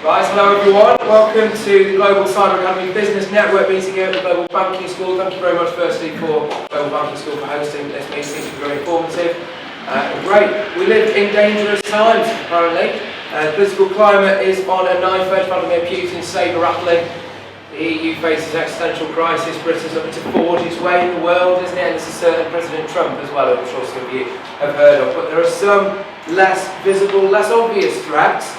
Right, hello everyone. Welcome to the Global Cyber Academy Business Network meeting here at the Global Banking School. Thank you very much firstly for Global Banking School for hosting this meeting. It's been very informative and great. We live in dangerous times apparently. The political climate is on a knife edge. Vladimir Putin's sabre rattling. The EU faces existential crisis. Britain's looking to forge its way in the world, isn't it? And this is certain President Trump as well, I'm sure some of you have heard of. But there are some less visible, less obvious threats.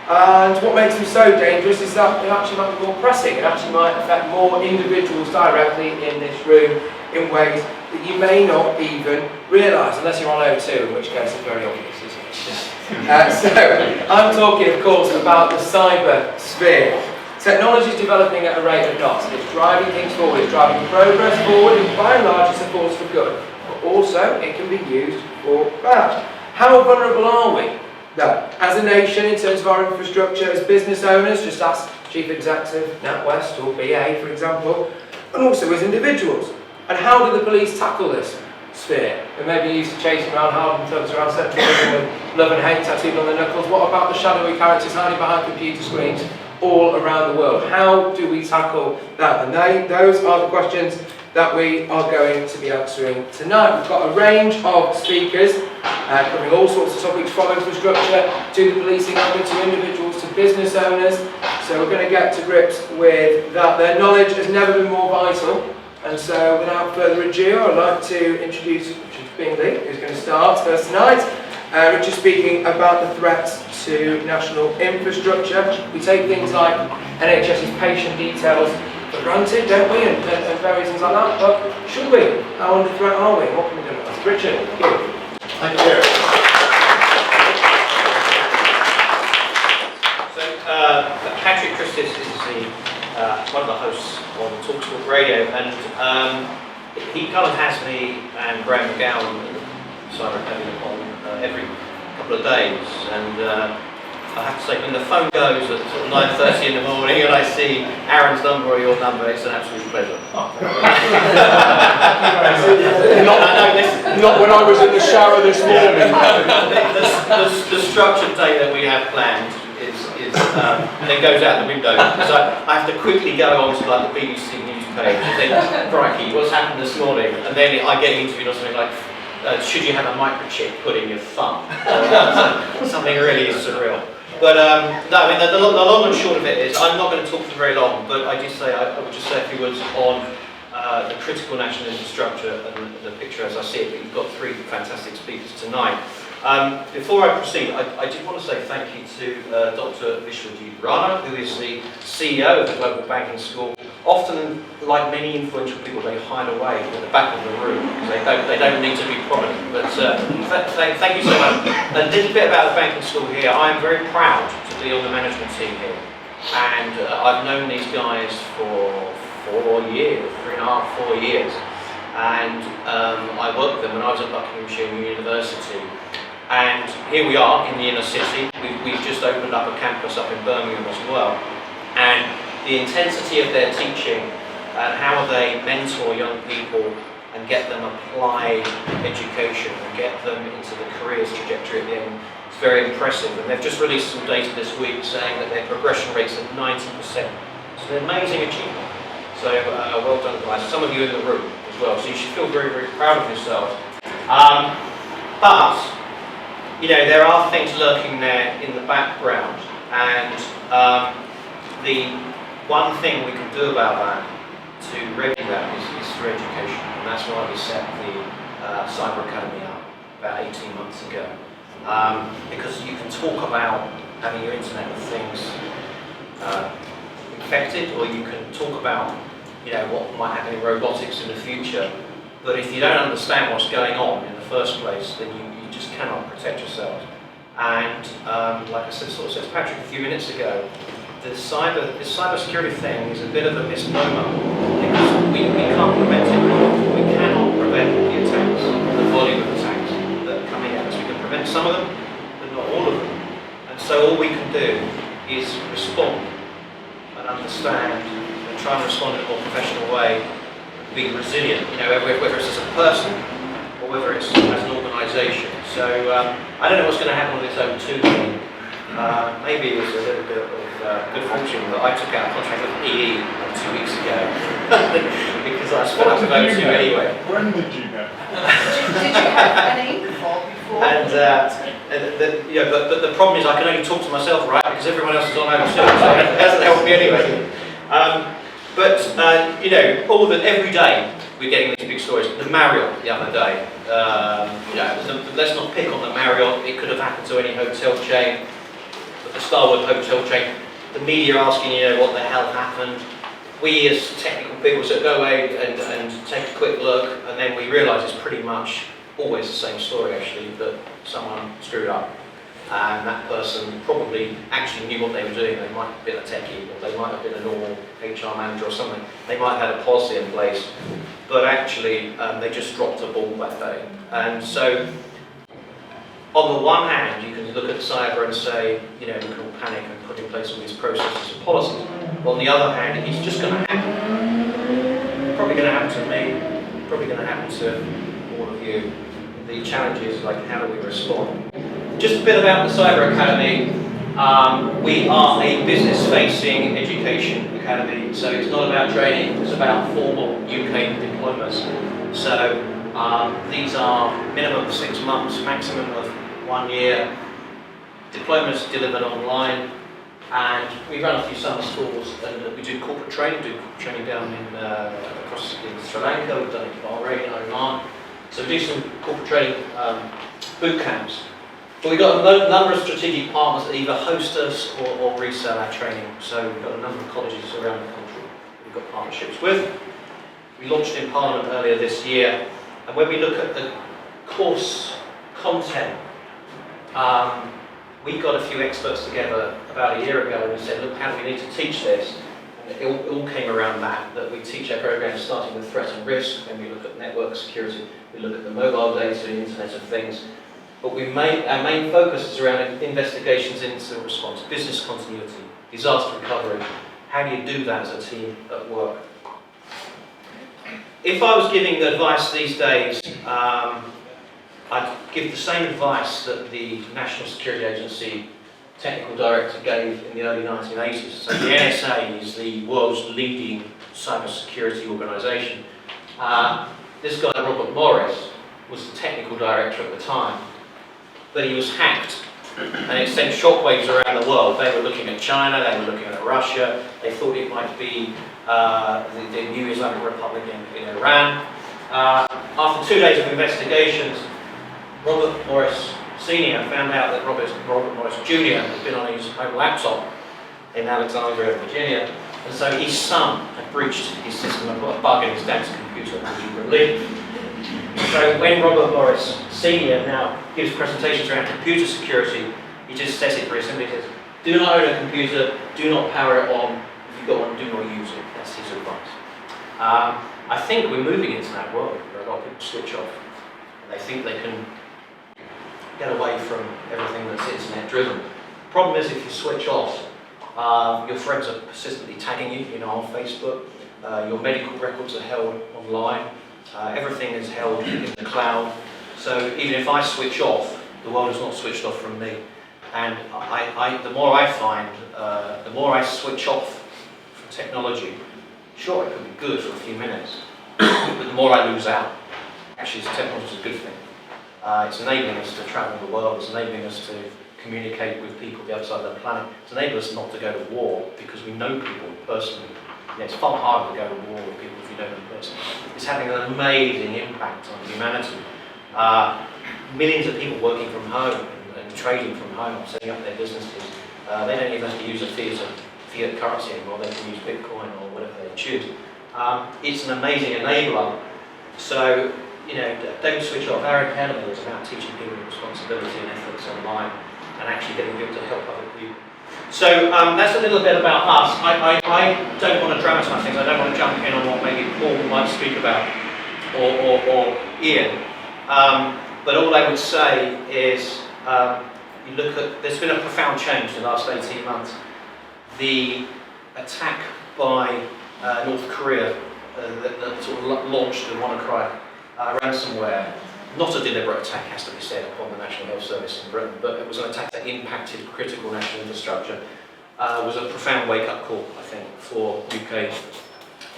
And what makes them so dangerous is that they actually might be more pressing. It actually might affect more individuals directly in this room in ways that you may not even realise, unless you're on O2, in which case it's very obvious, isn't it? So, I'm talking, of course, about the cyber sphere. Technology is developing at a rate of knots. It's driving things forward, it's driving progress forward, and by and large it's a force for good. But also, it can be used for bad. How vulnerable are we? No. As a nation, in terms of our infrastructure, as business owners, just ask Chief Executive, NatWest or BA, for example, and also as individuals. And how do the police tackle this sphere? They may be used to chasing around hardened thugs around central London with love and hate tattooed on their knuckles. What about the shadowy characters hiding behind computer screens all around the world? How do we tackle that? And those are the questions that we are going to be answering tonight. We've got a range of speakers covering all sorts of topics, from infrastructure to the policing element, to individuals, to business owners. So we're going to get to grips with that. Their knowledge has never been more vital. And so without further ado, I'd like to introduce Richard Bingley, who's going to start first tonight. Richard speaking about the threats to national infrastructure. We take things like NHS's patient details for granted, don't we, and various things like that, but should we? How under threat are we? What can we do about it? Richard, thank you. Thank you. So, Patrick Christis is one of the hosts on TalkSport Radio, and he kind of has me and Graham McGowan, Cyber Academy, on every couple of days, and I have to say, when the phone goes at sort of 9:30 in the morning and I see Aaron's number or your number, it's an absolute pleasure. Not when I was in the shower this morning. The structured day that we have planned is then goes out the window. So I have to quickly go on to like the BBC News page and think, crikey, what's happened this morning? And then I get interviewed or something like, should you have a microchip put in your thumb? Something really surreal. But no, I mean, the long and short of it is, I'm not going to talk for very long, but I would just say a few words on the critical national infrastructure and the picture as I see it. But you've got three fantastic speakers tonight. Before I proceed, I did want to say thank you to Dr. Vishwajit Rana, who is the CEO of the Global Banking School. Often, like many influential people, they hide away at the back of the room because they don't need to be prominent. But thank you so much. A little bit about the banking school here. I am very proud to be on the management team here, and I've known these guys for 4 years, 3.5, 4 years, and I worked with them when I was at Buckinghamshire University. And here we are in the inner city. We've just opened up a campus up in Birmingham as well. And the intensity of their teaching and how they mentor young people and get them applied education and get them into the careers trajectory at the end is very impressive. And they've just released some data this week saying that their progression rate's at 90%. It's an amazing achievement. So well done, guys. Some of you in the room as well. So you should feel very, very proud of yourselves. But you know, there are things lurking there in the background, and the one thing we can do about that to remedy that is through education, and that's why we set the Cyber Academy up about 18 months ago. Because you can talk about having your Internet of Things infected, or you can talk about, you know, what might happen in robotics in the future, but if you don't understand what's going on in the first place, then you just cannot protect yourself. And like I said, sort of said to Patrick a few minutes ago, this cyber security thing is a bit of a misnomer because we can't prevent it. We cannot prevent the attacks, the volume of attacks that are coming at us. We can prevent some of them, but not all of them. And so all we can do is respond and understand and try and respond in a more professional way, be resilient, you know, whether it's as a person or whether it's as an organisation. So I don't know what's going to happen with this O2 thing Maybe it was a little bit of good fortune that I took out a contract with EE 2 weeks ago because I spent up about 2 anyway. When did you know? Did you have any before? And but the problem is I can only talk to myself, right? Because everyone else is on over too, so it hasn't helped me anyway. Every day we're getting these big stories. The Marriott the other day. Let's not pick on the Marriott. It could have happened to any hotel chain, but the Starwood hotel chain. The media asking, what the hell happened. We as technical people said, go away and take a quick look, and then we realise it's pretty much always the same story actually, that someone screwed up and that person probably actually knew what they were doing. They might have been a techie, or they might have been a normal HR manager or something. They might have had a policy in place, but actually they just dropped a ball that day. And so on the one hand, you can look at cyber and say, we can all panic and put in place all these processes and policies. But on the other hand, it's just going to happen. Probably going to happen to me, probably going to happen to all of you. The challenge is how do we respond? Just a bit about the Cyber Academy. We are a business-facing education academy, so it's not about training, it's about formal UK diplomas. So these are minimum of 6 months, maximum of 1 year. Diplomas delivered online, and we run a few summer schools, and we do corporate training down in across in Sri Lanka. We've done it in Bahrain, Oman. So we do some corporate training boot camps. But we've got a number of strategic partners that either host us or resell our training. So we've got a number of colleges around the country we've got partnerships with. We launched in Parliament earlier this year, and when we look at the course content, we got a few experts together about a year ago and we said, look, how do we need to teach this? And it all came around that we teach our programs starting with threat and risk, and we look at network security, we look at the mobile data, the Internet of Things. But our main focus is around investigations, incident response, business continuity, disaster recovery. How do you do that as a team at work? If I was giving advice these days, I'd give the same advice that the National Security Agency technical director gave in the early 1980s. So the NSA is the world's leading cybersecurity organisation. This guy, Robert Morris, was the technical director at the time, but he was hacked, and it sent shockwaves around the world. They were looking at China, they were looking at Russia, they thought it might be the new Islamic Republic in Iran. After 2 days of investigations, Robert Morris Sr. found out that Robert Morris Jr. had been on his home laptop in Alexandria, Virginia, and so his son had breached his system and put a bug in his dad's computer, as you can believe. So when Robert Morris Sr. now gives presentations around computer security, he just says it very simply. He says, do not own a computer, do not power it on. If you've got one, do not use it. That's his advice. I think we're moving into that world where a lot of people switch off. And they think they can get away from everything that's internet driven. The problem is if you switch off, your friends are persistently tagging you, on Facebook. Your medical records are held online. Everything is held in the cloud. So even if I switch off, the world is not switched off from me. And the more I find, the more I switch off from technology, sure, it could be good for a few minutes, but the more I lose out. Actually, technology is a good thing. It's enabling us to travel the world, it's enabling us to communicate with people the other side of the planet. It's enabling us not to go to war because we know people personally. It's far harder to go to war with people if you know them personally. It's having an amazing impact on humanity. Millions of people working from home and trading from home, setting up their businesses. They don't even have to use a fiat currency anymore, they can use Bitcoin or whatever they choose. It's an amazing enabler. So, don't switch off. Our academy is about teaching people responsibility and ethics online and actually getting people to help other people. So that's a little bit about us. I don't want to dramatise things. I don't want to jump in on what maybe Paul might speak about or Ian. But all I would say is you look at, there's been a profound change in the last 18 months. The attack by North Korea that sort of launched the WannaCry ransomware not a deliberate attack, has to be said, upon the National Health Service in Britain, but it was an attack that impacted critical national infrastructure. It was a profound wake-up call, I think, for UK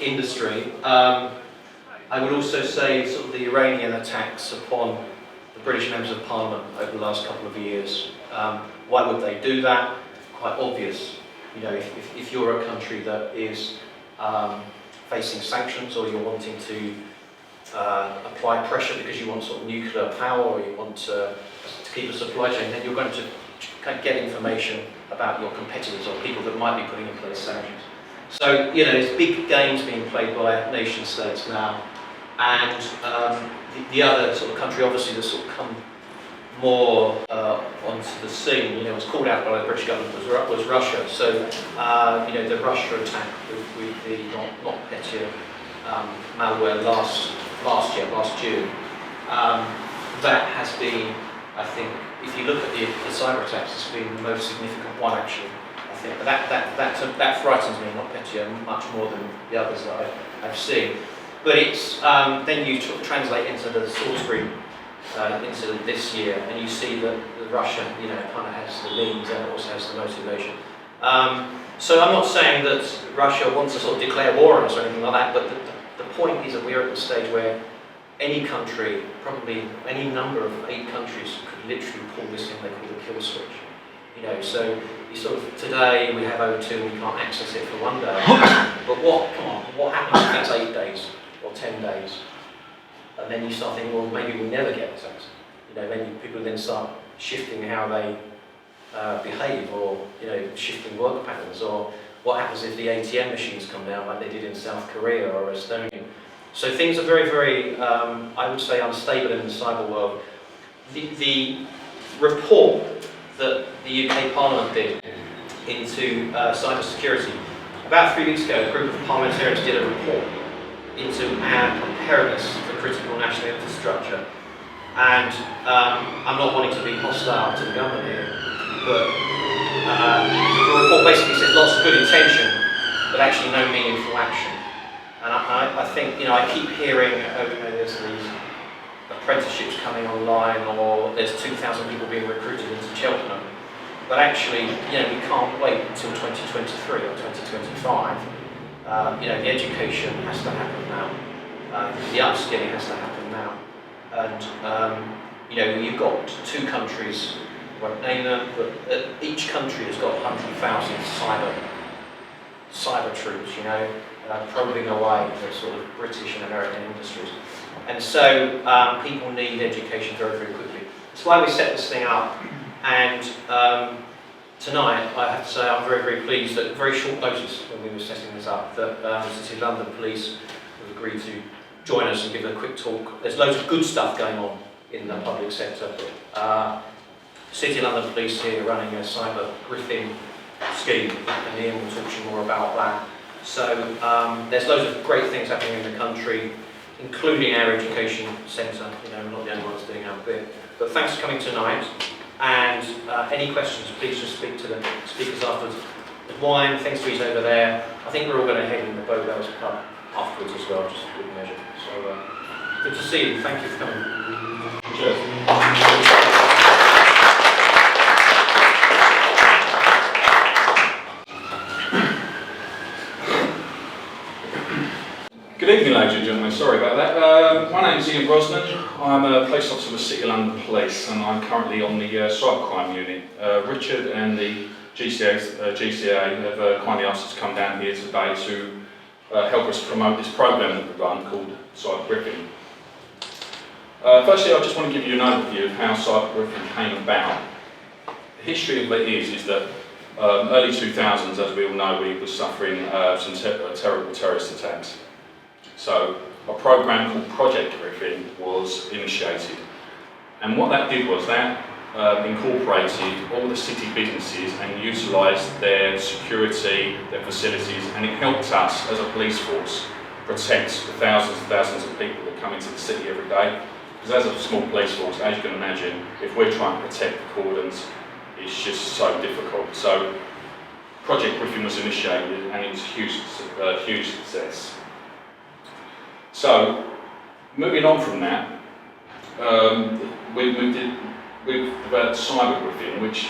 industry. I would also say sort of the Iranian attacks upon the British members of Parliament over the last couple of years. Why would they do that? Quite obvious. You know, if you're a country that is facing sanctions, or you're wanting to apply pressure because you want sort of nuclear power, or you want to keep a supply chain, then you're going to get information about your competitors or people that might be putting in place sanctions. So, you know, there's big games being played by nation states now, and the other sort of country, obviously, that's sort of come more onto the scene, you know, was called out by the British government was Russia. So, you know, the Russia attack with the NotPetya malware last June, that has been, I think, if you look at the cyber attacks, it's been the most significant one, actually. I think that frightens me, NotPetya, much more than the others that I've seen. But it's then you sort of translate into the Salisbury incident this year, and you see that Russia, you know, kind of has the means and it also has the motivation. So I'm not saying that Russia wants to sort of declare war on us or anything like that, but the point is that we're at the stage where any country, probably any number of 8 countries, could literally pull this thing they call the kill switch. You know, so you sort of, today we have O2 and we can't access it for 1 day, but what happens if that's 8 days or 10 days? And then you start thinking, well, maybe we'll never get this access. You know, then people then start shifting how they behave, or, you know, shifting work patterns, or what happens if the ATM machines come down like they did in South Korea or Estonia. So things are very, very, I would say, unstable in the cyber world. The report that the UK Parliament did into cyber security, about 3 weeks ago, a group of parliamentarians did a report into our preparedness for critical national infrastructure. And I'm not wanting to be hostile to the government here, but the report basically says lots of good intention, but actually no meaningful action. And I think, you know, I keep hearing, you know, there's these apprenticeships coming online, or there's 2,000 people being recruited into Cheltenham. But actually, you know, we can't wait until 2023 or 2025. You know, the education has to happen now. The upskilling has to happen now. And, you know, you've got 2 countries, I won't name them, but each country has got 100,000 cyber troops, you know, probing away for sort of British and American industries. And so people need education very, very quickly. That's why we set this thing up. And tonight, I have to say, I'm very, very pleased that at very short notice, when we were setting this up, that the City of London Police have agreed to join us and give a quick talk. There's loads of good stuff going on in the public sector. City of London Police here running a cyber griffin scheme, and Ian will talk to you more about that. So there's loads of great things happening in the country, including our education centre. You know, we're not the only ones doing our bit. But thanks for coming tonight. And any questions, please just speak to the speakers afterwards. There's wine, things to eat over there. I think we're all going to head in the Bow Bells pub afterwards as well, just for good measure. So good to see you. Thank you for coming. Cheers. Good evening, ladies and gentlemen. Sorry about that. My name is Ian Brosnan. I'm a police officer with City of London Police, and I'm currently on the cybercrime unit. Richard and the GCA have kindly asked us to come down here today to help us promote this program that we've run called Cyber Griffin. Firstly, I just want to give you an overview of how Cyber Griffin came about. The history of it is that early 2000s, as we all know, we were suffering some terrible terrorist attacks. So a program called Project Griffin was initiated, and what that did was that incorporated all the city businesses and utilised their security, their facilities, and it helped us as a police force protect the thousands and thousands of people that come into the city every day. Because as a small police force, as you can imagine, if we're trying to protect the cordons, it's just so difficult. So Project Griffin was initiated, and it was a huge success. So, moving on from that, we've developed cyber griffing, which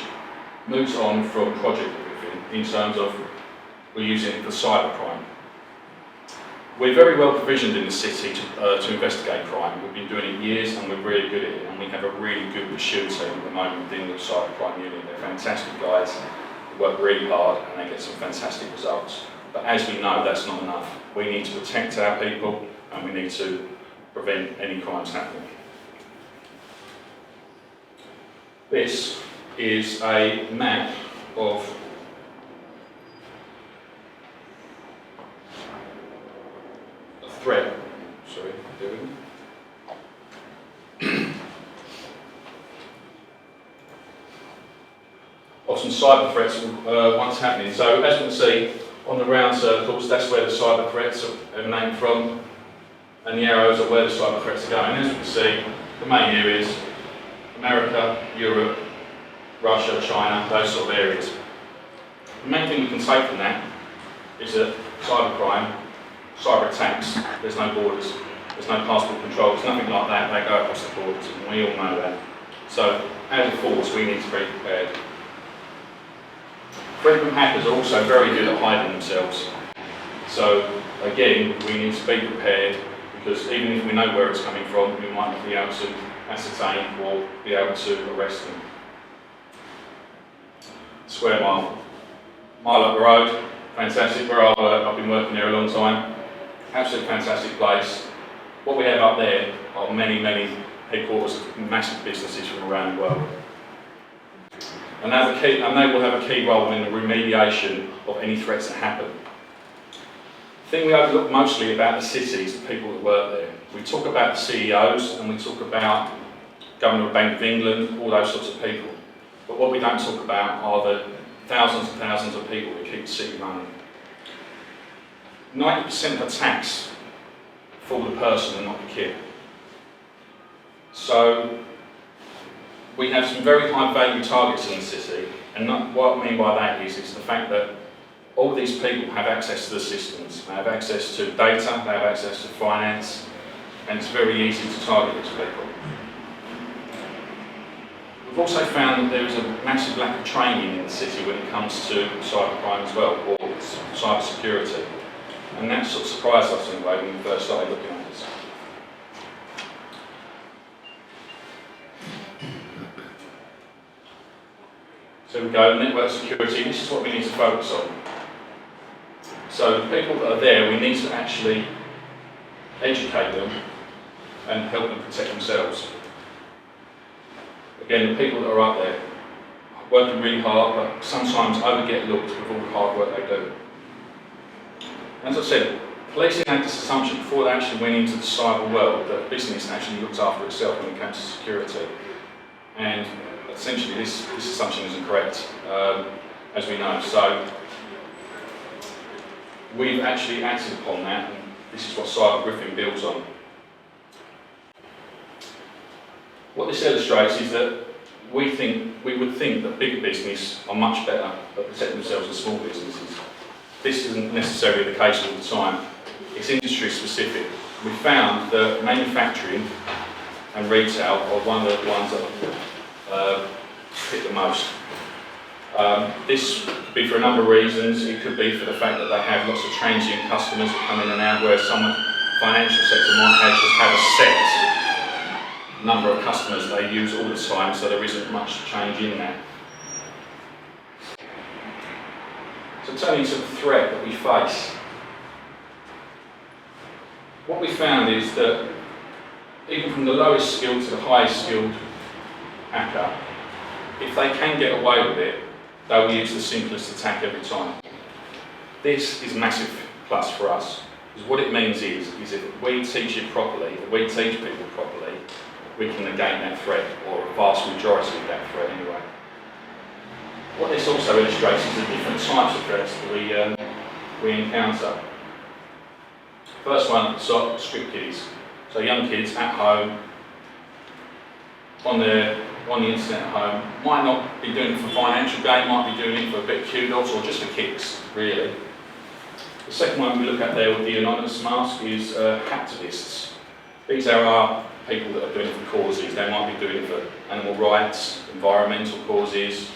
moves on from project griffing in terms of we're using it for cybercrime. We're very well provisioned in the city to investigate crime. We've been doing it years and we're really good at it, and we have a really good pursuit team at the moment within the cybercrime unit. They're fantastic guys, they work really hard and they get some fantastic results. But as we know, that's not enough. We need to protect our people and we need to prevent any crimes happening. This is a map of a threat. Sorry, bear with me. Of some cyber threats once happening. So as you can see on the round circles, that's where the cyber threats emanate from, and the arrows are where the cyber threats are going. As you can see, the main areas: America, Europe, Russia, China, those sort of areas. The main thing we can take from that is that cybercrime, cyber attacks, there's no borders, there's no passport control, there's nothing like that, they go across the borders, and we all know that. So, as a force, we need to be prepared. Frequent hackers are also very good at hiding themselves. So, again, we need to be prepared, because even if we know where it's coming from, we might not be able to ascertain or be able to arrest them. Square Mile. Mile up the road, fantastic, where I work, I've been working there a long time. Absolutely fantastic place. What we have up there are many, many headquarters of massive businesses from around the world. And they will have a key role in the remediation of any threats that happen. The thing we overlook mostly about the city is the people that work there. We talk about the CEOs and we talk about Governor of Bank of England, all those sorts of people. But what we don't talk about are the thousands and thousands of people that keep the city running. 90% of attacks fall the person and not the kit. So we have some very high value targets in the city, and what I mean by that is the fact that all these people have access to the systems. They have access to data, they have access to finance, and it's very easy to target these people. We've also found that there is a massive lack of training in the city when it comes to cybercrime as well, or cyber security. And that sort of surprised us in a way when we first started looking at this. So we go, network security, this is what we need to focus on. So the people that are there, we need to actually educate them and help them protect themselves. Again, the people that are up there, working really hard, but sometimes overget looked with all the hard work they do. As I said, policing had this assumption before they actually went into the cyber world that business actually looks after itself when it comes to security. And essentially this assumption isn't correct, as we know. So we've actually acted upon that, and this is what cyber griffing builds on. What this illustrates is that we would think that bigger business are much better at protecting themselves than small businesses. This isn't necessarily the case all the time. It's industry specific. We found that manufacturing and retail are one of the ones that hit the most. This could be for a number of reasons. It could be for the fact that they have lots of transient customers that come in and out, whereas some financial sector might just have a set number of customers they use all the time, so there isn't much change in that. So turning to the threat that we face. What we found is that even from the lowest skilled to the highest skilled hacker, if they can get away with it, they will use the simplest attack every time. This is a massive plus for us, because what it means is if we teach it properly, if we teach people properly, we can negate that threat, or a vast majority of that threat anyway. What this also illustrates is the different types of threats that we encounter. First one, script kiddies. So young kids at home, on the internet at home, might not be doing it for financial gain, might be doing it for a bit of kudos or just for kicks, really. The second one we look at there with the anonymous mask is hacktivists. These are our people that are doing it for causes. They might be doing it for animal rights, environmental causes,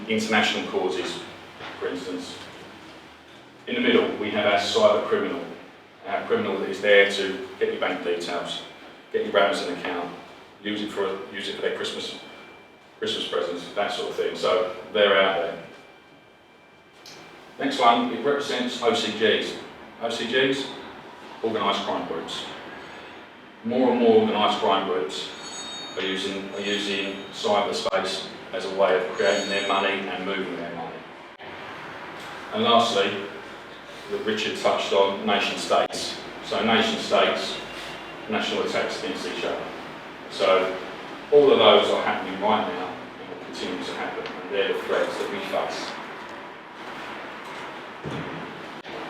international causes, for instance. In the middle, we have our cyber criminal. Our criminal that is there to get your bank details, get your Amazon account, use it for their Christmas presents, that sort of thing. So they're out there. Next one, it represents OCGs. OCGs, organised crime groups. More and more organised crime groups are using cyberspace as a way of creating their money and moving their money. And lastly, that Richard touched on, nation states. So nation states, national attacks against each other. So all of those are happening right now and will continue to happen, and they're the threats that we face.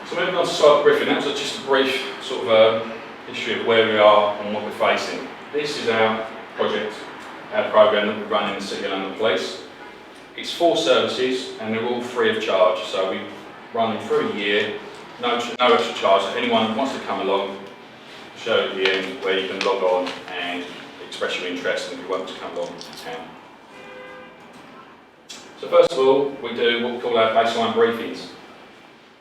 So moving on to cyber briefing, that was just a brief sort of history of where we are and what we're facing. This is our project, our programme that we run in the City of London Police. It's 4 services and they're all free of charge, so we run them through a year, no extra charge. If anyone wants to come along, show at the end where you can log on and express your interest and if you want to come along, you can. So first of all, we do what we call our baseline briefings.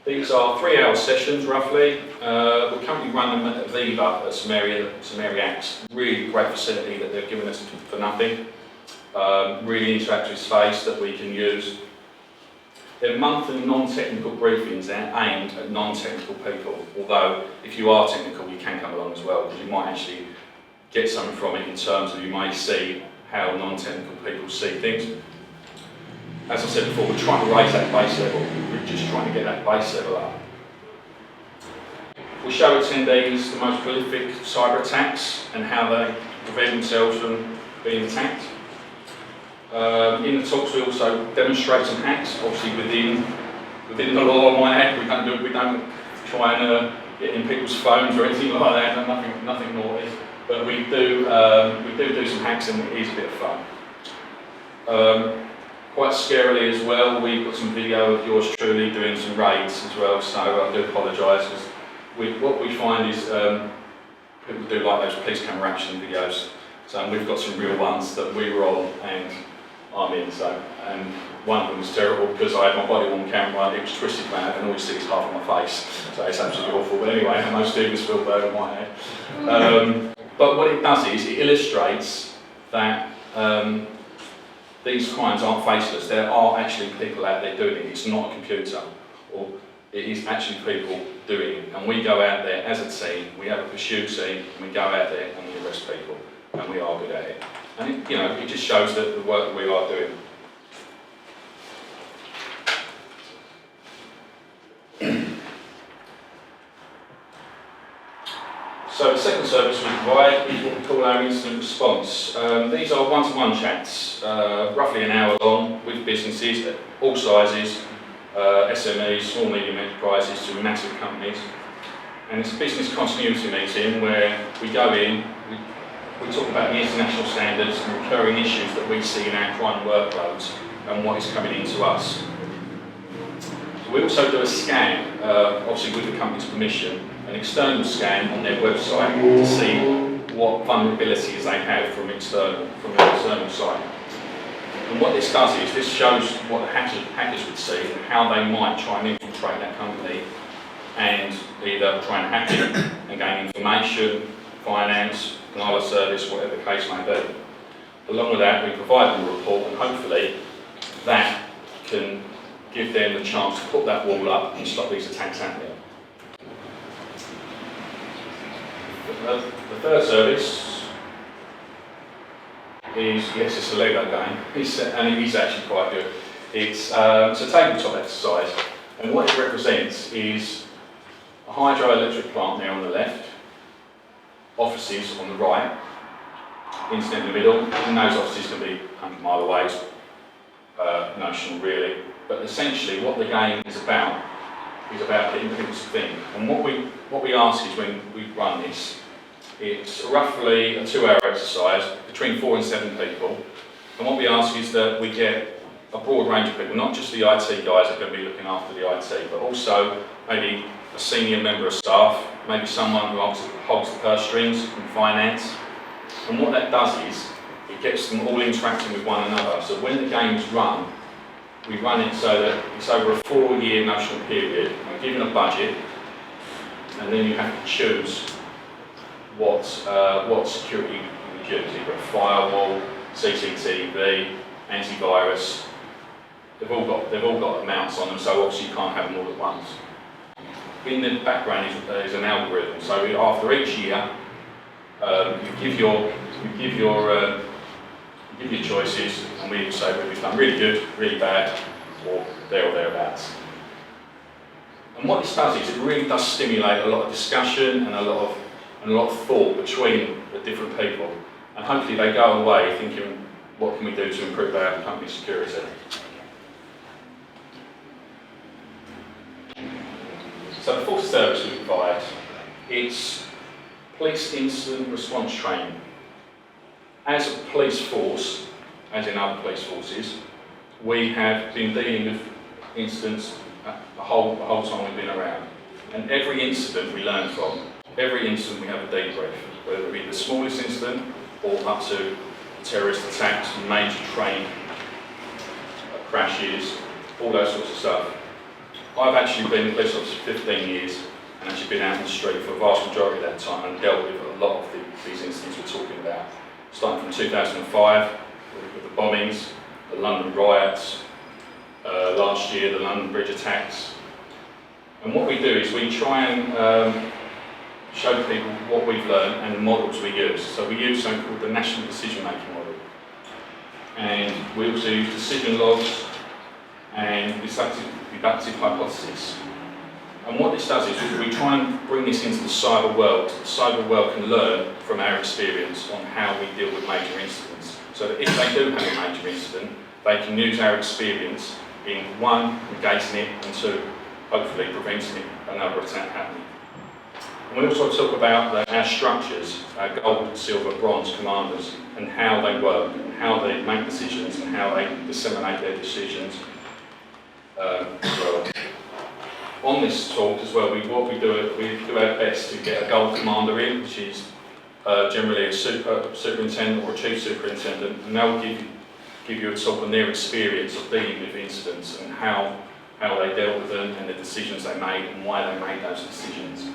These are 3-hour sessions roughly. We currently run them at Aviva at St Mary Axe. Really great facility that they've given us for nothing. Really interactive space that we can use. They're monthly non-technical briefings. They're aimed at non-technical people. Although if you are technical, you can come along as well, because you might actually get something from it in terms of you may see how non-technical people see things. As I said before, we're trying to raise that base level. We're just trying to get that base level up. We show attendees the most prolific cyber attacks and how they prevent themselves from being attacked. In the talks, we also demonstrate some hacks, obviously within the law. My hack, we don't try and get in people's phones or anything like that. Nothing naughty. But we do some hacks, and it is a bit of fun. Quite scarily as well, we've got some video of yours truly doing some raids as well, so I do apologise. What we find is people do like those police camera action videos, so we've got some real ones that we were on and I'm in. And one of them was terrible because I had my body on camera, it was twisted round and all you see is half of my face, so it's absolutely awful. But anyway, I know Steven Spielberg on my head. But what it does is it illustrates that these crimes aren't faceless. There are actually people out there doing it. It's not a computer, or it is actually people doing it. And we go out there as a team, we have a pursuit team, and we go out there and we arrest people, and we are good at it. And it just shows that the work that we are doing. So the second service we provide is what we call our incident response. These are one-to-one chats, roughly an hour long, with businesses at all sizes, SMEs, small medium enterprises to massive companies. And it's a business continuity meeting where we go in, we talk about the international standards and recurring issues that we see in our crime workloads and what is coming into us. We also do a scan, obviously with the company's permission, an external scan on their website to see what vulnerabilities they have from the external side. And what this does is this shows what the hackers would see and how they might try and infiltrate that company and either try and hack it and gain information, finance, denial of service, whatever the case may be. Along with that, we provide them a report, and hopefully that can give them the chance to put that wall up and stop these attacks happening. The third service is, yes, it's a Lego game, and it is actually quite good. It's a tabletop exercise, and what it represents is a hydroelectric plant there on the left, offices on the right, internet in the middle, and those offices can be 100 mile away, notional really, but essentially what the game is about getting people to think. And what we ask is, when we run this, it's roughly a 2-hour exercise between 4 and 7 people, and what we ask is that we get a broad range of people, not just the IT guys that are going to be looking after the IT, but also maybe a senior member of staff, maybe someone who holds the purse strings in finance, And what that does is, it gets them all interacting with one another. So when the games run, we run it so that it's over a 4-year national period. We're given a budget, and then you have to choose what security you choose, either a firewall, CCTV, antivirus. They've all got amounts on them, so obviously you can't have them all at once. In the background is an algorithm. So after each year, you give your choices, and we say whether we've done really good, really bad, or there or thereabouts. And what this does is it really does stimulate a lot of discussion and a lot of thought between the different people, and hopefully they go away thinking, what can we do to improve our company security? So the fourth service we provide, it's police incident response training. As a police force, as in other police forces, we have been dealing with incidents the whole time we've been around. And every incident we learn from. Every incident we have a debrief, whether it be the smallest incident or up to terrorist attacks, major train crashes, all those sorts of stuff. I've actually been a police officer for 15 years and actually been out in the street for a vast majority of that time and dealt with a lot of these incidents we're talking about. Starting from 2005 with the bombings, the London riots, last year the London Bridge attacks. And what we do is we try and show people what we've learned and the models we use. So we use something called the National Decision Making Model. And we also use decision logs and deductive hypothesis. And what this does is we try and bring this into the cyber world. The cyber world can learn from our experience on how we deal with major incidents. So that if they do have a major incident, they can use our experience in one, negating it, and two, hopefully preventing another attack happening. And we also talk about our structures, our gold, silver, bronze commanders, and how they work, and how they make decisions, and how they disseminate their decisions as well. On this talk as well, we do our best to get a gold commander in, which is generally a superintendent or a chief superintendent, and they'll give you a talk on their experience of dealing with incidents and how they dealt with them and the decisions they made and why they made those decisions.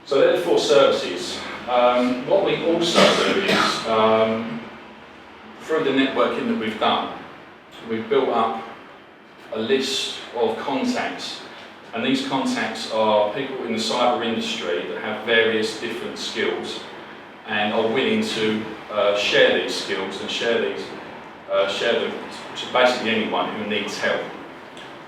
So they're the four services. What we also do is, through the networking that we've done, we've built up a list of contacts, and these contacts are people in the cyber industry that have various different skills and are willing to share these skills and share them to basically anyone who needs help.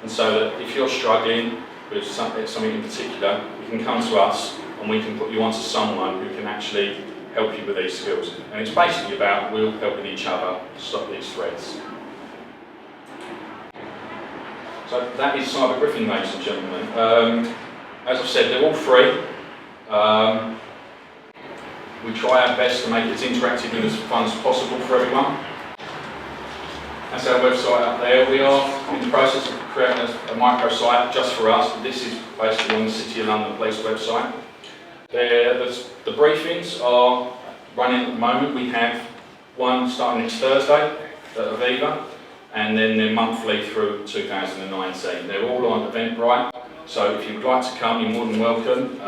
And so that if you're struggling with something in particular, you can come to us and we can put you onto someone who can actually help you with these skills. And it's basically about we're helping each other stop these threats. So that is Cyber Griffin, ladies and gentlemen. As I've said, they're all free. We try our best to make it as interactive and as fun as possible for everyone. That's our website up there. We are in the process of creating a microsite just for us. This is basically on the City of London Police website. The briefings are running at the moment. We have one starting next Thursday at Aviva, and then they're monthly through 2019. They're all on Eventbrite, so if you would like to come, you're more than welcome.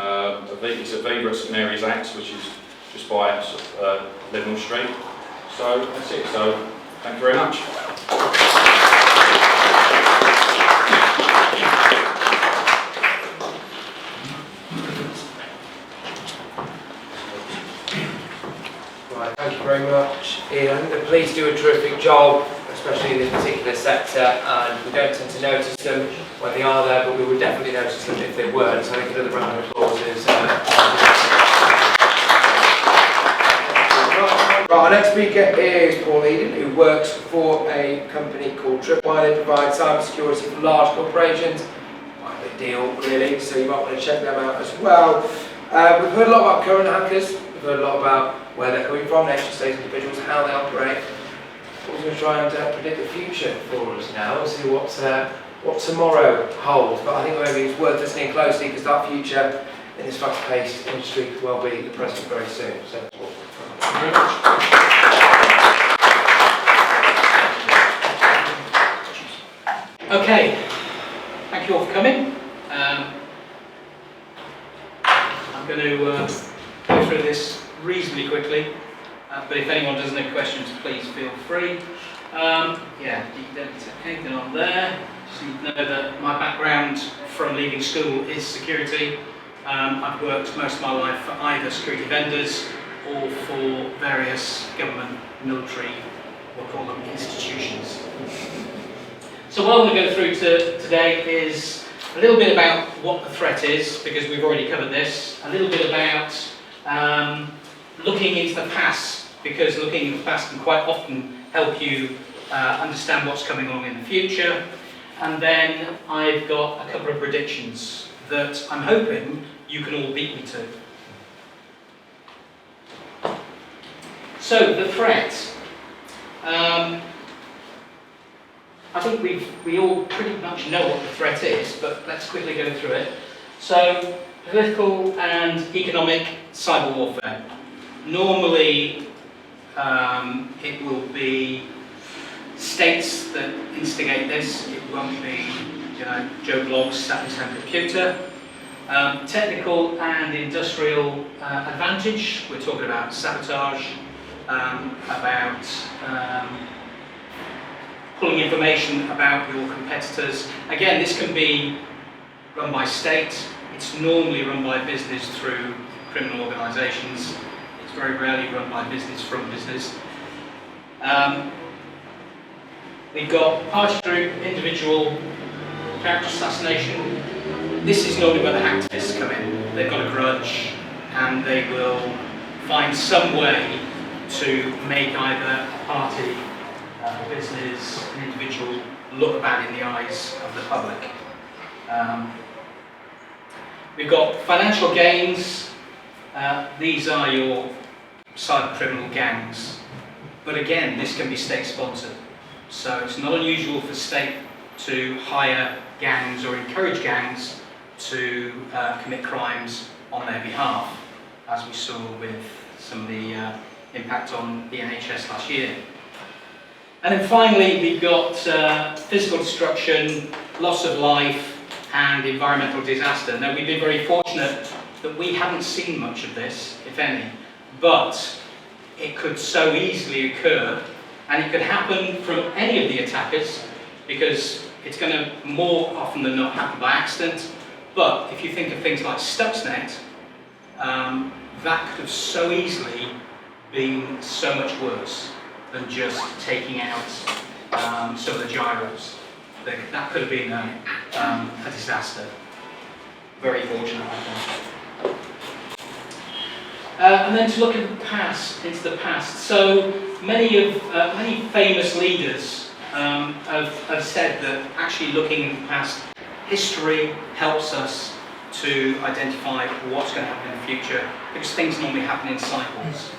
It's Aviva at St Mary's Axe, which is just by Leadenhall Street. So that's it. So thank you very much. Right, thank you very much, Ian. I think the police do a terrific job, especially in this particular sector, and we don't tend to notice them when they are there, but we would definitely notice them if they weren't. So I think another round of applause is. Right, our next speaker is Paul Eden, who works for a company called Tripwire. They provide cybersecurity for large corporations. Quite a big deal, really, so you might want to check them out as well. We've heard a lot about current hackers. We've heard a lot about where they're coming from, nation-state individuals, how they operate. We're going to try and predict the future for us now and see what tomorrow holds. But I think maybe it's worth listening closely because that future in this fast-paced industry could well be the president very soon. So, Thank you very much. Okay, thank you all for coming. I'm going to go through this reasonably quickly, but if anyone doesn't have questions, please feel free. Yeah, anything on there. Just need to know that my background from leaving school is security. I've worked most of my life for either security vendors or for various government, military, we'll call them institutions. So what I want to go through today is a little bit about what the threat is, because we've already covered this, a little bit about looking into the past, because looking into the past can quite often help you understand what's coming along in the future. And then I've got a couple of predictions that I'm hoping you can all beat me to. So, the threat. I think we all pretty much know what the threat is, but let's quickly go through it. So, political and economic cyber warfare. Normally, it will be states that instigate this. It won't be, Joe Bloggs sat at his home computer. Technical and industrial advantage. We're talking about sabotage, about pulling information about your competitors. Again, this can be run by state. It's normally run by business through criminal organisations. It's very rarely run by business from business. We've got party group, individual, character assassination. This is normally where the activists come in. They've got a grudge and they will find some way to make either a party, a business, an individual look bad in the eyes of the public. We've got financial gains. These are your cyber criminal gangs. But again, this can be state sponsored. So it's not unusual for state to hire gangs or encourage gangs to commit crimes on their behalf, as we saw with some of the impact on the NHS last year. And then finally, we've got physical destruction, loss of life, and environmental disaster. Now, we've been very fortunate that we haven't seen much of this, if any, but it could so easily occur, and it could happen from any of the attackers, because it's going to more often than not happen by accident. But if you think of things like Stuxnet, that could have so easily been so much worse than just taking out some of the gyros. That could have been a disaster. Very fortunate, I think. And then to look at the past, into the past. So many famous leaders have said that actually looking in the past, history helps us to identify what's going to happen in the future, because things normally happen in cycles.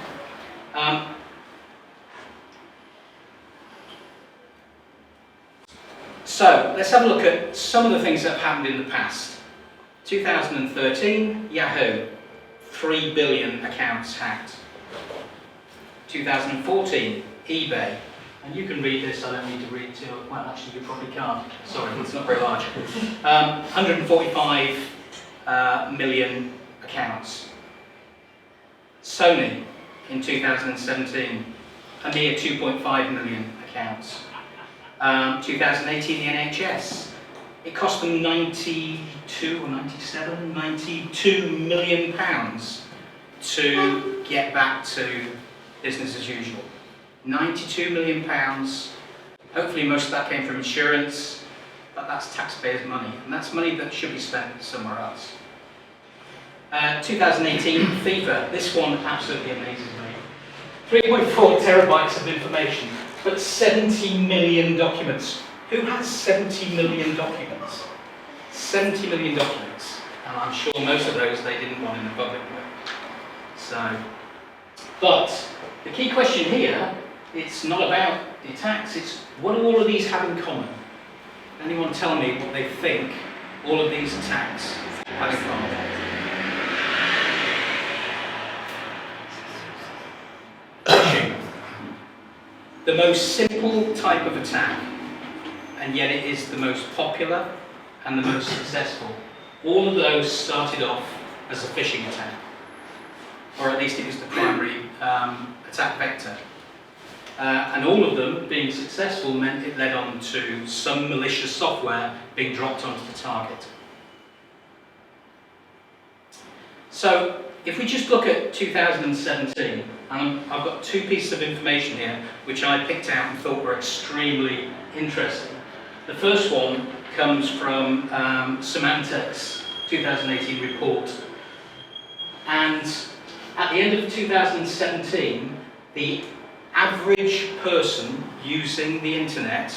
So let's have a look at some of the things that have happened in the past. 2013, Yahoo, 3 billion accounts hacked. 2014, eBay, and you can read this, I don't need to read it to you. Well, actually you probably can't, sorry, it's not very large. 145 million accounts. Sony, in 2017, a mere 2.5 million accounts. 2018, the NHS, it cost them 92 or 97, 92 million pounds to get back to business as usual. 92 million pounds. Hopefully most of that came from insurance, but that's taxpayers' money, and that's money that should be spent somewhere else. 2018, FIFA, this one absolutely amazes me. 3.4 terabytes of information, but 70 million documents. Who has 70 million documents? 70 million documents, and I'm sure most of those they didn't want in the public way. So, but the key question here, it's not about the attacks, it's what do all of these have in common? Anyone tell me what they think all of these attacks have in common? the most simple type of attack, and yet it is the most popular and the most successful. All of those started off as a phishing attack, or at least it was the primary attack vector. And all of them being successful meant it led on to some malicious software being dropped onto the target. So if we just look at 2017, and I've got two pieces of information here which I picked out and thought were extremely interesting. The first one comes from Symantec's 2018 report, and at the end of 2017, the average person using the internet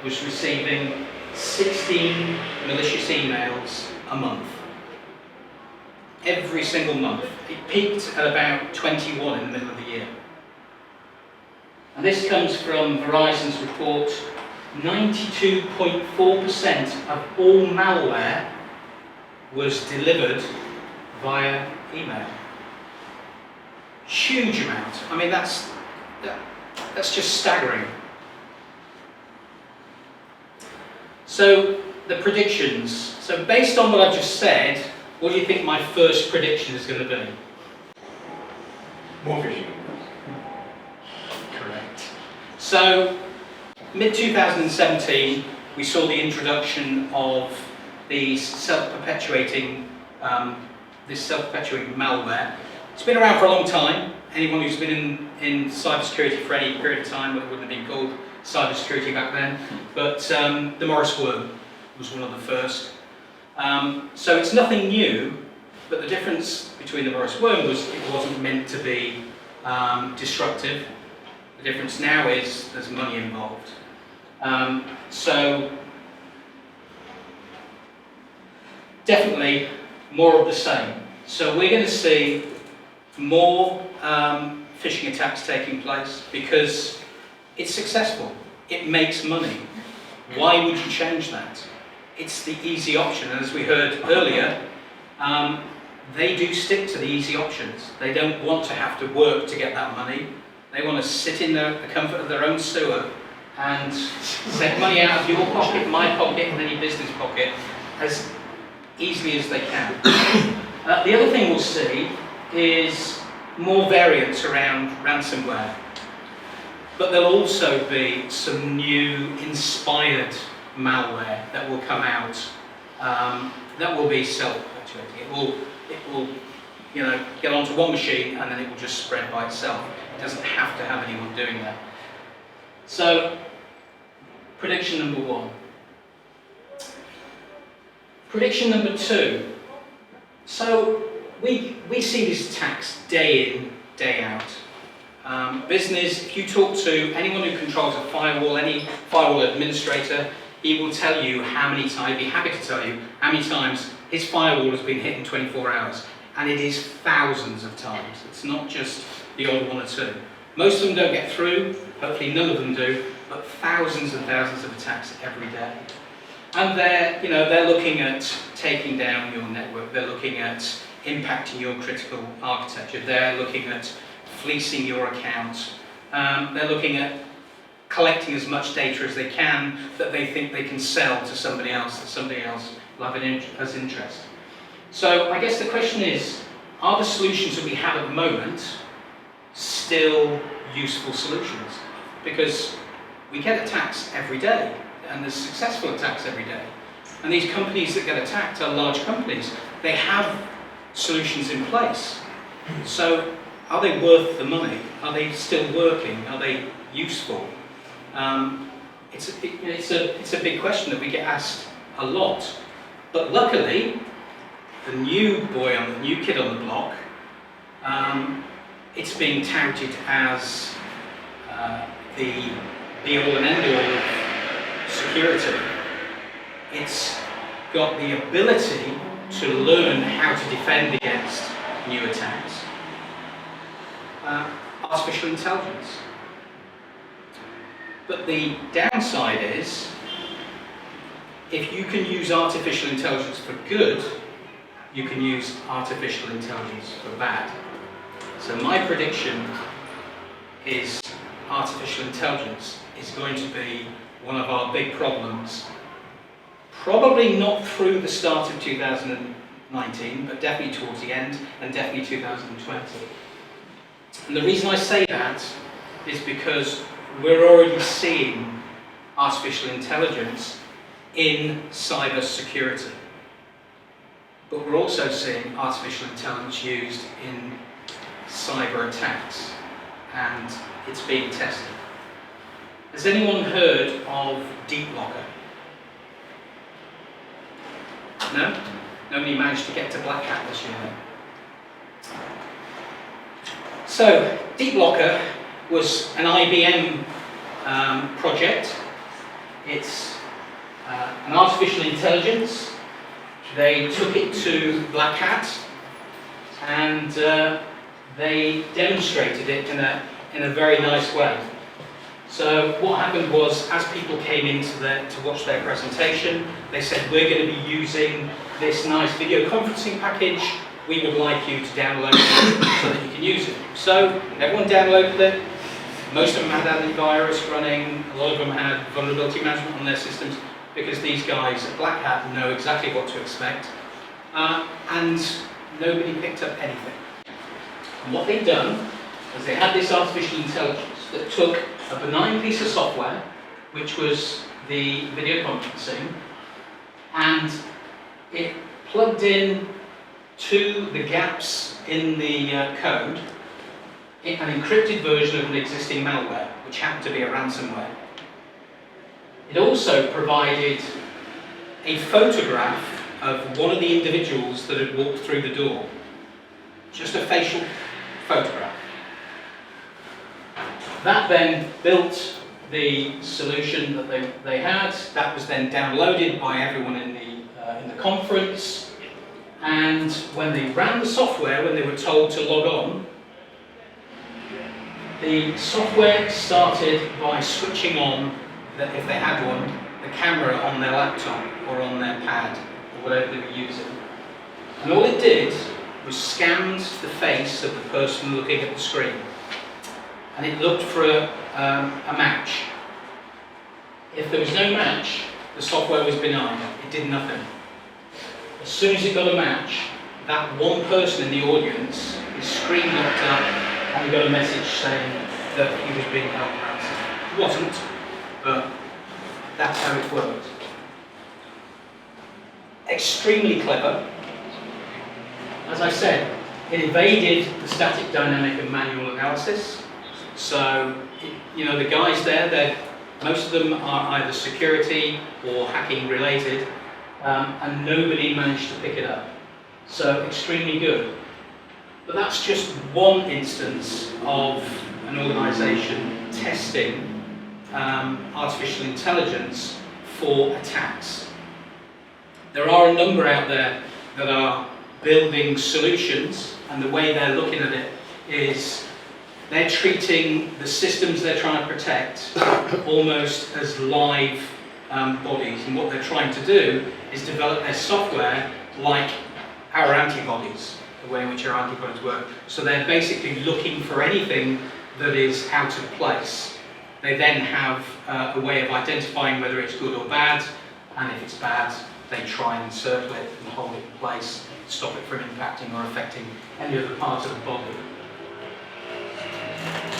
was receiving 16 malicious emails a month. Every single month. It peaked at about 21 in the middle of the year. And this comes from Verizon's report. 92.4% of all malware was delivered via email. Huge amount. I mean, that's just staggering. So the predictions. So based on what I've just said, what do you think my first prediction is going to be? More phishing. Correct. So mid-2017, we saw the introduction of these self-perpetuating malware. It's been around for a long time. Anyone who's been in cybersecurity for any period of time, it wouldn't have been called cybersecurity back then, but the Morris worm was one of the first. So it's nothing new, but the difference between the Morris worm was it wasn't meant to be destructive. The difference now is there's money involved. So definitely more of the same. So we're going to see more phishing attacks taking place because it's successful. It makes money. Why would you change that? It's the easy option. And as we heard earlier, they do stick to the easy options. They don't want to have to work to get that money. They want to sit in the comfort of their own sewer and take money out of your pocket, my pocket, and any business pocket as easily as they can. The other thing we'll see is more variants around ransomware. But there'll also be some new inspired malware that will come out that will be self-perpetuating. It will get onto one machine and then it will just spread by itself. It doesn't have to have anyone doing that. So, prediction number one. Prediction number two. So, we see these attacks day in, day out. Business, if you talk to anyone who controls a firewall, any firewall administrator, he will tell you how many times, be happy to tell you how many times his firewall has been hit in 24 hours. And it is thousands of times. It's not just the odd one or two. Most of them don't get through, hopefully none of them do, but thousands and thousands of attacks every day. And they're looking at taking down your network, they're looking at impacting your critical architecture, they're looking at fleecing your account, they're looking at collecting as much data as they can that they think they can sell to somebody else, that somebody else will have as interest. So I guess the question is, are the solutions that we have at the moment still useful solutions? Because we get attacks every day, and there's successful attacks every day. And these companies that get attacked are large companies. They have solutions in place. So are they worth the money? Are they still working? Are they useful? It's a big question that we get asked a lot. But luckily, the new kid on the block, it's being touted as the be-all and end-all of security. It's got the ability to learn how to defend against new attacks. Artificial intelligence. But the downside is, if you can use artificial intelligence for good, you can use artificial intelligence for bad. So my prediction is artificial intelligence is going to be one of our big problems. Probably not through the start of 2019, but definitely towards the end, and definitely 2020. And the reason I say that is because we're already seeing artificial intelligence in cyber security. But we're also seeing artificial intelligence used in cyber attacks, and it's being tested. Has anyone heard of DeepLocker? No? Nobody managed to get to Black Hat this year then? So, DeepLocker was an IBM project. It's an artificial intelligence. They took it to Black Hat and they demonstrated it in a very nice way. So what happened was, as people came in to watch their presentation, they said, we're going to be using this nice video conferencing package. We would like you to download it so that you can use it. So everyone downloaded it. Most of them had antivirus running. A lot of them had vulnerability management on their systems, because these guys at Black Hat know exactly what to expect. And nobody picked up anything. And what they'd done was they had this artificial intelligence that took a benign piece of software, which was the video conferencing, and it plugged in to the gaps in the code an encrypted version of an existing malware, which happened to be a ransomware. It also provided a photograph of one of the individuals that had walked through the door. Just a facial photograph. That then built the solution that they had. That was then downloaded by everyone in the conference. And when they ran the software, when they were told to log on, the software started by switching on, if they had one, the camera on their laptop or on their pad or whatever they were using. And all it did was scanned the face of the person looking at the screen. And it looked for a match. If there was no match, the software was benign. It did nothing. As soon as it got a match, that one person in the audience, his screen looked up, and we got a message saying that he was being held ransom. It wasn't, but that's how it worked. Extremely clever. As I said, it evaded the static, dynamic, and manual analysis. So, the guys there, most of them are either security or hacking related, and nobody managed to pick it up. So, extremely good. But that's just one instance of an organisation testing artificial intelligence for attacks. There are a number out there that are building solutions, and the way they're looking at it is they're treating the systems they're trying to protect almost as live bodies, and what they're trying to do is develop their software like our antibodies, the way in which our antibodies work. So they're basically looking for anything that is out of place. They then have a way of identifying whether it's good or bad, and if it's bad, they try and encircle it and hold it in place, stop it from impacting or affecting any other part of the body.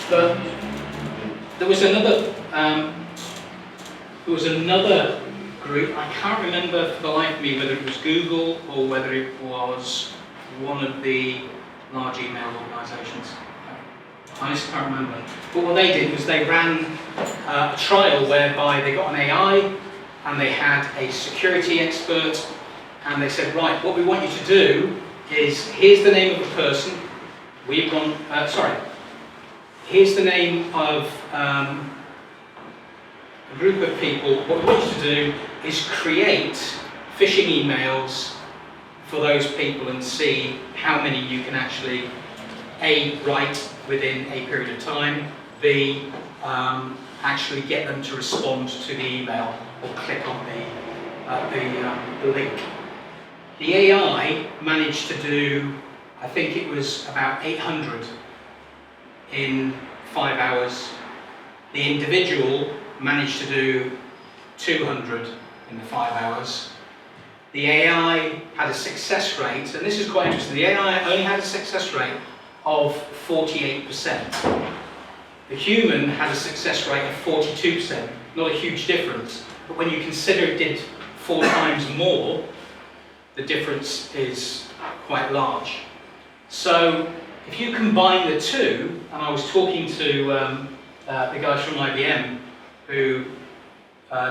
But there was another group. I can't remember for the life of me whether it was Google or whether it was one of the large email organisations. I just can't remember. But what they did was they ran a trial whereby they got an AI and they had a security expert, and they said, right, what we want you to do is, here's the name of the person. Here's the name of a group of people. What we want you to do is create phishing emails for those people and see how many you can actually A, write within a period of time, B, actually get them to respond to the email or click on the link. The AI managed to do, I think it was about 800 in 5 hours The individual managed to do 200 in the 5 hours. The AI had a success rate, and this is quite interesting, the AI only had a success rate of 48%. The human had a success rate of 42%, not a huge difference, but when you consider it did 4 times more, the difference is quite large. So if you combine the two, and I was talking to the guys from IBM who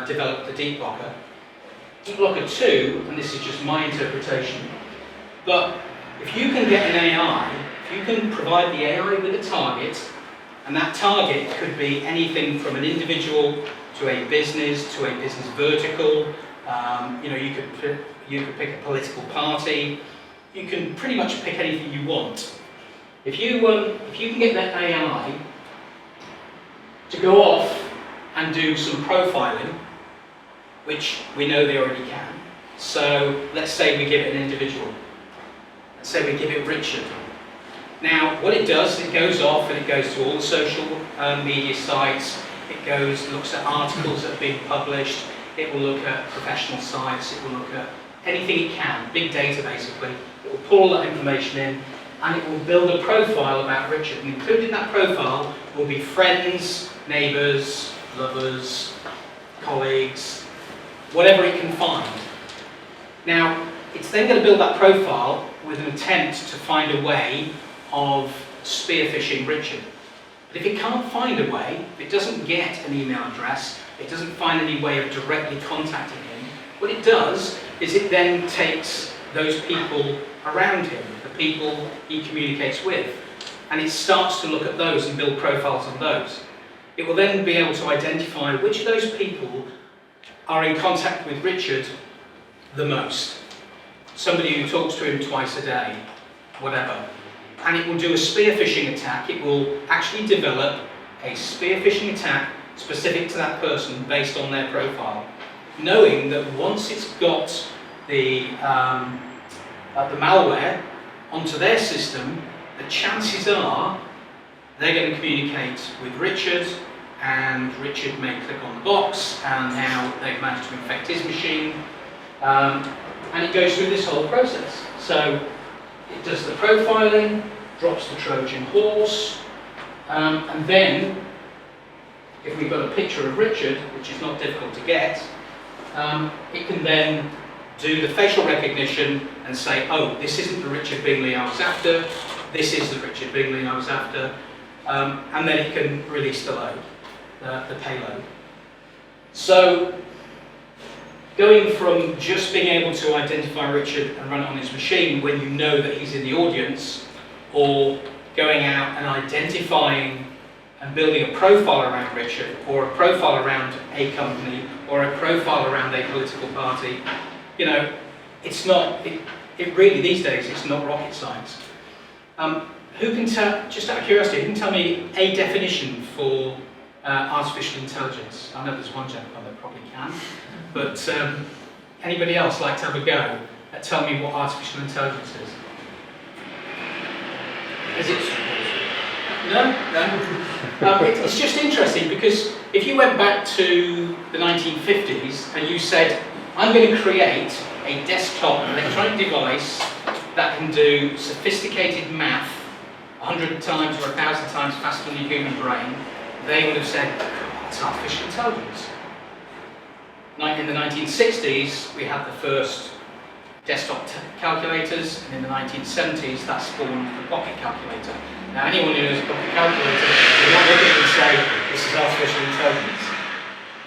developed the Deep Blocker. Deep Blocker 2, and this is just my interpretation, but if you can get an AI, if you can provide the AI with a target, and that target could be anything from an individual to a business vertical, you could pick a political party, you can pretty much pick anything you want. If you can get that AI to go off and do some profiling, which we know they already can. So let's say we give it an individual. Let's say we give it Richard. Now, what it does, it goes off and it goes to all the social media sites. It looks at articles that have been published. It will look at professional sites. It will look at anything it can, big data basically. It will pull all that information in, and it will build a profile about Richard. And included in that profile will be friends, neighbours, lovers, colleagues, whatever it can find. Now, it's then going to build that profile with an attempt to find a way of spearfishing Richard. But if it can't find a way, if it doesn't get an email address, it doesn't find any way of directly contacting him, what it does is it then takes those people around him, the people he communicates with, and it starts to look at those and build profiles on those. It will then be able to identify which of those people are in contact with Richard the most. Somebody who talks to him twice a day, whatever. And it will do a spearfishing attack. It will actually develop a spearfishing attack specific to that person based on their profile, knowing that once it's got the malware onto their system, the chances are they're going to communicate with Richard, and Richard may click on the box, and now they've managed to infect his machine, and it goes through this whole process. So it does the profiling, drops the Trojan horse, and then, if we've got a picture of Richard, which is not difficult to get, it can then do the facial recognition and say, oh, this isn't the Richard Bingley I was after, this is the Richard Bingley I was after, and then it can release the load, the payload. So, going from just being able to identify Richard and run it on his machine when you know that he's in the audience, or going out and identifying and building a profile around Richard, or a profile around a company, or a profile around a political party, it's not, it really these days, it's not rocket science. Who can tell, just out of curiosity, who can tell me a definition for artificial intelligence? I know there's one gentleman that probably can, but anybody else like to have a go at telling me what artificial intelligence is? Is it? No? It's just interesting because if you went back to the 1950s and you said, I'm going to create a desktop electronic device that can do sophisticated math 100 times or 1,000 times faster than your human brain, they would have said, that's artificial intelligence. In the 1960s, we had the first desktop calculators, and in the 1970s, that spawned the pocket calculator. Now, anyone who knows a pocket calculator will not look at it and say, this is artificial intelligence.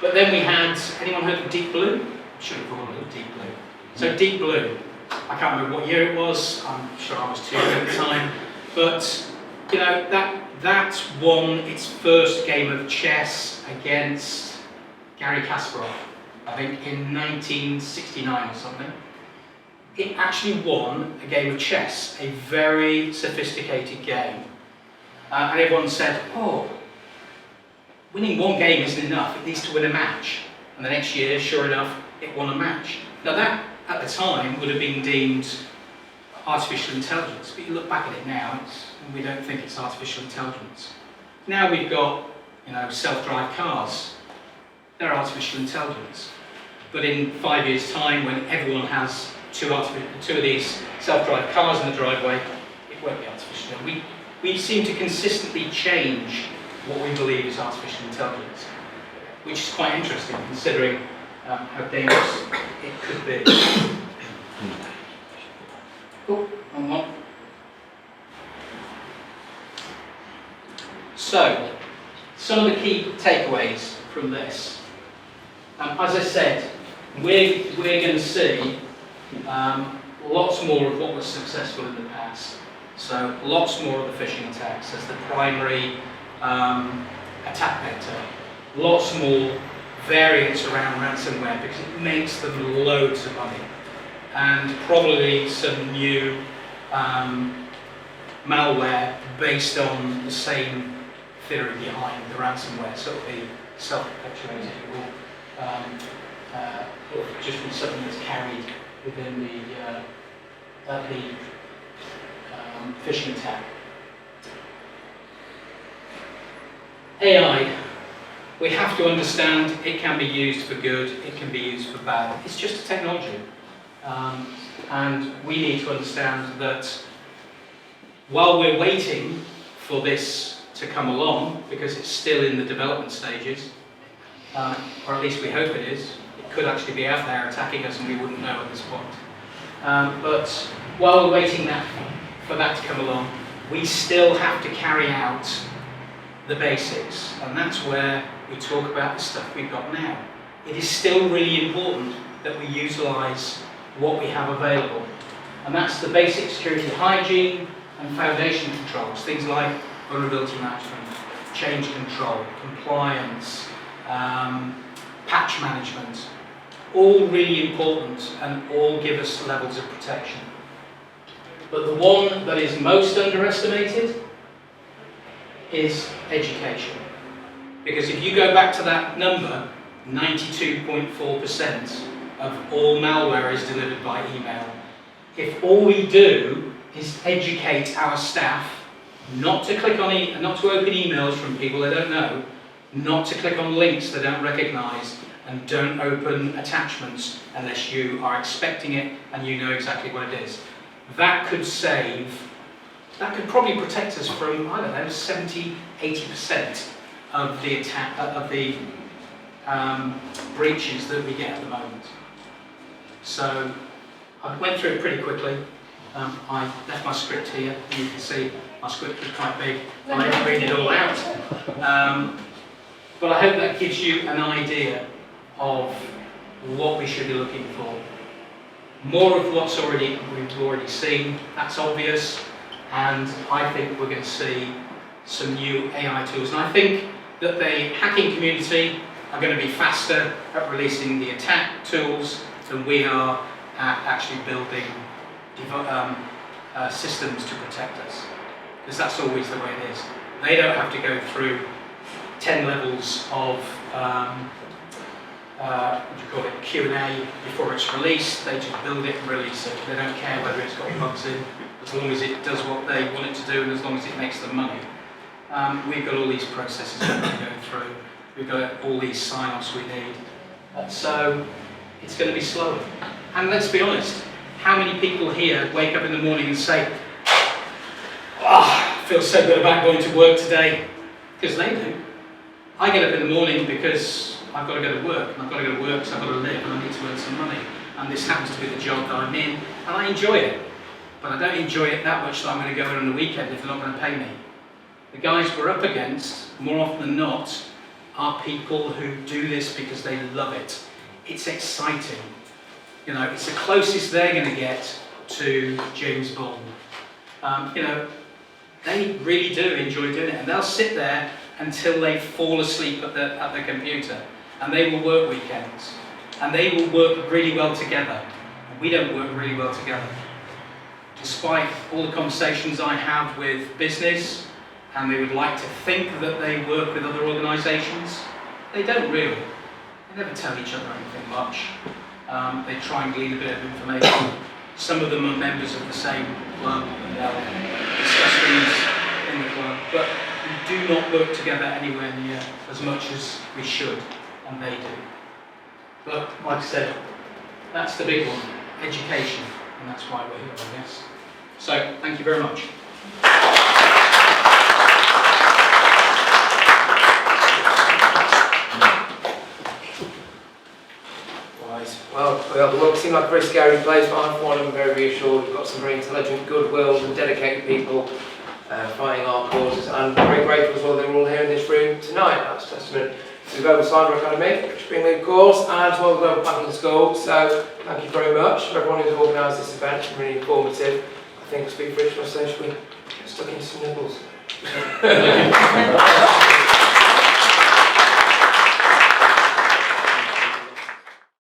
But then we had, anyone heard of Deep Blue? I'm sure you've all heard of Deep Blue. So Deep Blue, I can't remember what year it was, I'm sure I was too young at the time, but that won its first game of chess against Garry Kasparov, I think in 1969 or something. It actually won a game of chess, a very sophisticated game. And everyone said, oh, winning one game isn't enough, it needs to win a match. And the next year, sure enough, it won a match. Now that, at the time, would have been deemed artificial intelligence, but you look back at it now, we don't think it's artificial intelligence. Now we've got, self-drive cars. They're artificial intelligence. But in 5 years' time, when everyone has two of these self-drive cars in the driveway, it won't be artificial. We seem to consistently change what we believe is artificial intelligence, which is quite interesting considering how dangerous it could be. Cool, one more. So, some of the key takeaways from this. As I said, we're going to see lots more of what was successful in the past. So lots more of the phishing attacks as the primary attack vector. Lots more variants around ransomware because it makes them loads of money. And probably some new malware based on the same theory behind the ransomware. So it'll be self-perpetuated. It will just be something that's carried within the phishing attack. AI, we have to understand it can be used for good, it can be used for bad. It's just a technology. And we need to understand that while we're waiting for this to come along, because it's still in the development stages, or at least we hope it is, it could actually be out there attacking us and we wouldn't know at this point. But while we're waiting for that to come along, we still have to carry out the basics, and that's where we talk about the stuff we've got now. It is still really important that we utilise what we have available, and that's the basic security hygiene and foundation controls, things like vulnerability management, change control, compliance, patch management, all really important and all give us levels of protection. But the one that is most underestimated is education. Because if you go back to that number, 92.4% of all malware is delivered by email. If all we do is educate our staff not to click on not to open emails from people they don't know, not to click on links they don't recognise, and don't open attachments unless you are expecting it and you know exactly what it is. That could probably protect us from, I don't know, 70–80% of the attack, of the breaches that we get at the moment. So I went through it pretty quickly. I left my script here, and you can see my script was quite big. I didn't read it all out. But I hope that gives you an idea of what we should be looking for. More of what's we've already seen, that's obvious, and I think we're going to see some new AI tools. And I think that the hacking community are going to be faster at releasing the attack tools than we are at actually building systems to protect us. Because that's always the way it is. They don't have to go through 10 levels of Q&A before it's released. They just build it and release it. They don't care whether it's got bugs in, as long as it does what they want it to do and as long as it makes them money. We've got all these processes that we go through. We've got all these sign-offs we need. So it's going to be slower. And let's be honest, how many people here wake up in the morning and say, I feel so good about going to work today? Because they do. I get up in the morning because I've got to go to work, and I've got to go to work because I've got to live and I need to earn some money. And this happens to be the job that I'm in, and I enjoy it. But I don't enjoy it that much that I'm going to go in on the weekend if they're not going to pay me. The guys we're up against, more often than not, are people who do this because they love it. It's exciting. You know, it's the closest they're going to get to James Bond. They really do enjoy doing it, and they'll sit there until they fall asleep at the computer, and they will work weekends, and they will work really well together. We don't work really well together. Despite all the conversations I have with business, and they would like to think that they work with other organisations, they don't really. They never tell each other anything much. They try and glean a bit of information. Some of them are members of the same club, and they'll discuss things in in the club, but we do not work together anywhere near as much as we should, and they do. But like I said, that's the big one, education, and that's why we're here, I guess. So, thank you very much. Well, the world seemed like a very scary place, but I'm for one of them very reassured. We've got some very intelligent, good-willed and dedicated people fighting our causes, and very grateful as well they're all here in this room tonight. That's testament to the Global Cyber Academy, which is being lead course, and to all the Global Banking School. So thank you very much for everyone who's organised this event. It's been really informative. I think I'll speak for each of us, so should we get stuck into some nibbles?